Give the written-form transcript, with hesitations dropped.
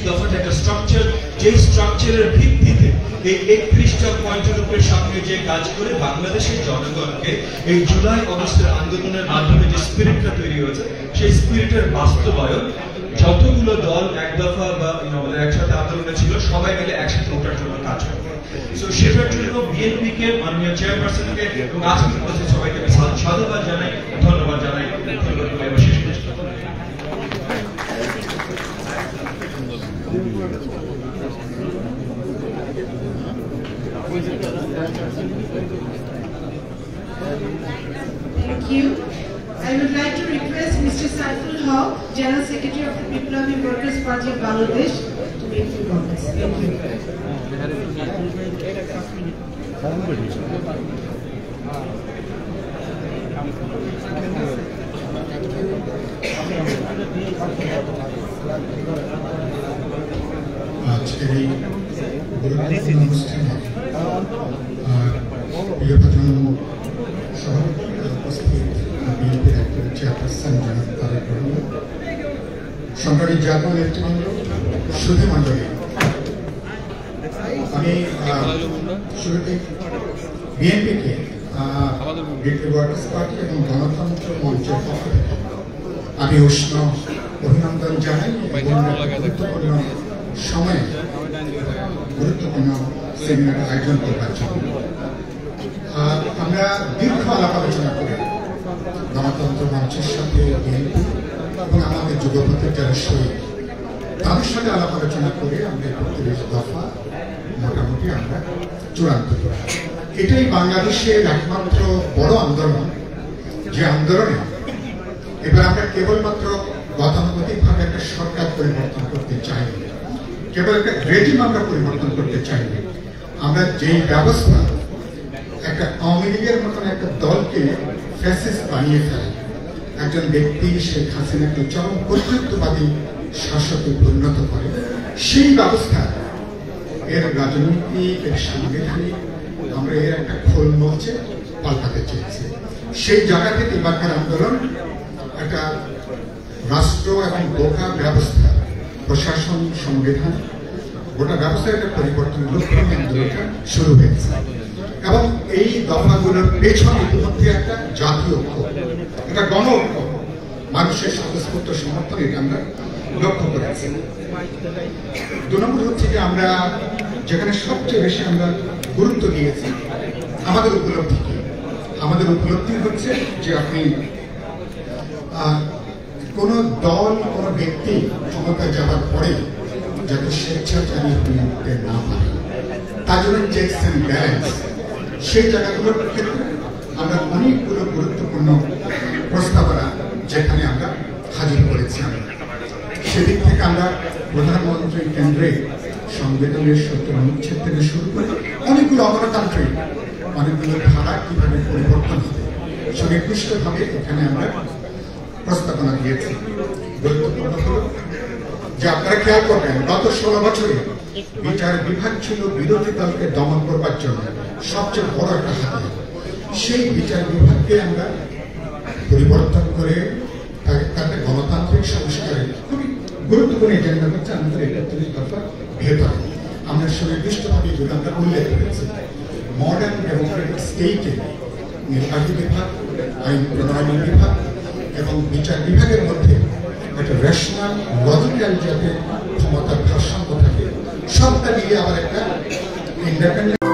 দফাটা একটা স্ট্রাকচার, যে স্ট্রাকচারের ভিত্তিতে এই 31টা পয়েন্টের উপরে সামনে যে কাজ করে বাংলাদেশের জনগণকে এই জুলাই অগস্টের আন্দোলনের মাধ্যমে যে স্পিরিটটা তৈরি হয়েছে, সেই স্পিরিটের বাস্তবায়ন যতগুলো দল এক দফা বা আমাদের একসাথে আন্দোলনে ছিল, সবাই মিলে একসাথে ওঠার জন্য কাজ করবে। সো সেটার জন্য বিএনপিকে, মাননীয় চেয়ারপারসনকে এবং আজকের উপস্থিত সবাইকে সাধুবাদ জানাই, ধন্যবাদ জানাই। ধন্যবাদ। শেষ করছি। Thank you. I would like to request Mr. Saiful Haq, General Secretary of the Biplavi Workers' Party of Bangladesh, to make few comments. Thank you. আজকের এই গুরুত্বপূর্ণ অনুষ্ঠানে প্রিয় প্রধান সভাপতি উপস্থিত বিএনপির একজন চেয়ারপারসন জনাব তারেক রহমান, সংগ্রামী জাতীয় নেতৃবৃন্দ, সুধী মণ্ডলী, আমি শুরুতে বিএনপিকে বিপ্লবী ওয়ার্কার্স পার্টি এবং গণতন্ত্র মঞ্চের পক্ষ থেকে আমি উষ্ণ অভিনন্দন জানাই। গুরুত্বপূর্ণ সময়ে গুরুত্বপূর্ণ সেমিনার আয়োজন করবার জন্য আমরা দীর্ঘ আলাপ আলোচনা করে গণতন্ত্র মঞ্চের সাথে বিএনপি এবং আমাদের যুগপথের যারা শহীদ, তাদের সাথে আলাপ আলোচনা করে আমরা ৩১ দফা মোটামুটি আমরা চূড়ান্ত করি। এটাই বাংলাদেশের একমাত্র বড় আন্দোলন, যে আন্দোলনে এবার আমরা কেবলমাত্র গতানুগতিকভাবে একটা সরকার পরিবর্তন করতে চাই, কেবল একটা রেজিম আমরা পরিবর্তন করতে চাই। আমরা যেই ব্যবস্থা একটা আওয়ামী লীগের মতন একটা দলকে ফ্যাসিস্ট বানিয়ে ফেলে, একজন ব্যক্তি শেখ হাসিনাকে চরম কর্তৃত্ববাদী শাসকে পরিণত করে, সেই ব্যবস্থা এর রাজনৈতিক, এর সাংবিধানিক আমরা এর একটা খোল মরচে পাল্টাতে চেয়েছি। সেই জায়গা থেকে এবারকার আন্দোলন একটা রাষ্ট্র এবং গোটা ব্যবস্থা, প্রশাসন, সংবিধান, গোটা ব্যবস্থার একটা পরিবর্তনের লক্ষ্যে আন্দোলনটা শুরু হয়েছে। এবং এই দফাগুলোর পেছনে ইতিমধ্যে একটা জাতীয় ঐক্য, একটা গণ ঐক্য, মানুষের স্বতঃস্ফূর্ত সমর্থন, এটা আমরা লক্ষ্য করেছি। ২ নম্বর হচ্ছে যে আমরা যেখানে সবচেয়ে বেশি আমরা গুরুত্ব দিয়েছি আমাদের উপলব্ধিকে, আমাদের উপলব্ধি হচ্ছে যে আপনি কোন দল, কোন ব্যক্তি ক্ষমতা যাওয়ার পরে যাতে স্বেচ্ছাচারী হয়ে উঠতে না পারে, তার জন্য চেকস অ্যান্ড ব্যালেন্স, সেই জায়গাগুলোর ক্ষেত্রে আমরা অনেকগুলো গুরুত্বপূর্ণ প্রস্তাবনা যেখানে আমরা হাজির করেছি। সেদিক থেকে আমরা প্রধানমন্ত্রী কেন্দ্রে সংবিধানের ৭০ অনুচ্ছেদ থেকে শুরু করে অনেকগুলো অগণতান্ত্রিক অনেকগুলো ধারা কিভাবে পরিবর্তন হবে সুনির্দিষ্টভাবে এখানে আমরা প্রস্তাবনা দিয়েছি। গুরুত্বপূর্ণ হল যে আপনারা খেয়াল করবেন, গত ১৬ বছরে বিচার বিভাগ ছিল বিরোধী দলকে দমন করবার জন্য সবচেয়ে বড় একটা হাতিয়ার। সেই বিচার বিভাগকে আমরা পরিবর্তন করে তাদের গণতান্ত্রিক সংস্কারের খুবই গুরুত্বপূর্ণ এজেন্ডা হচ্ছে আমাদের ৩১ দফার ভেতরে আমরা সুনির্দিষ্টভাবে এগুলো আমরা উল্লেখ করেছি। মডার্ন ডেমোক্রেটিক স্টেটে নির্বাহী বিভাগ, আইন প্রণয়ন বিভাগ এবং বিচার বিভাগের মধ্যে একটা রেশনাল, লজিক্যাল যাতে ক্ষমতার ভারসাম্য থাকে, সবটা মিলিয়ে আবার একটা ইন্ডিপেন্ডেন্ট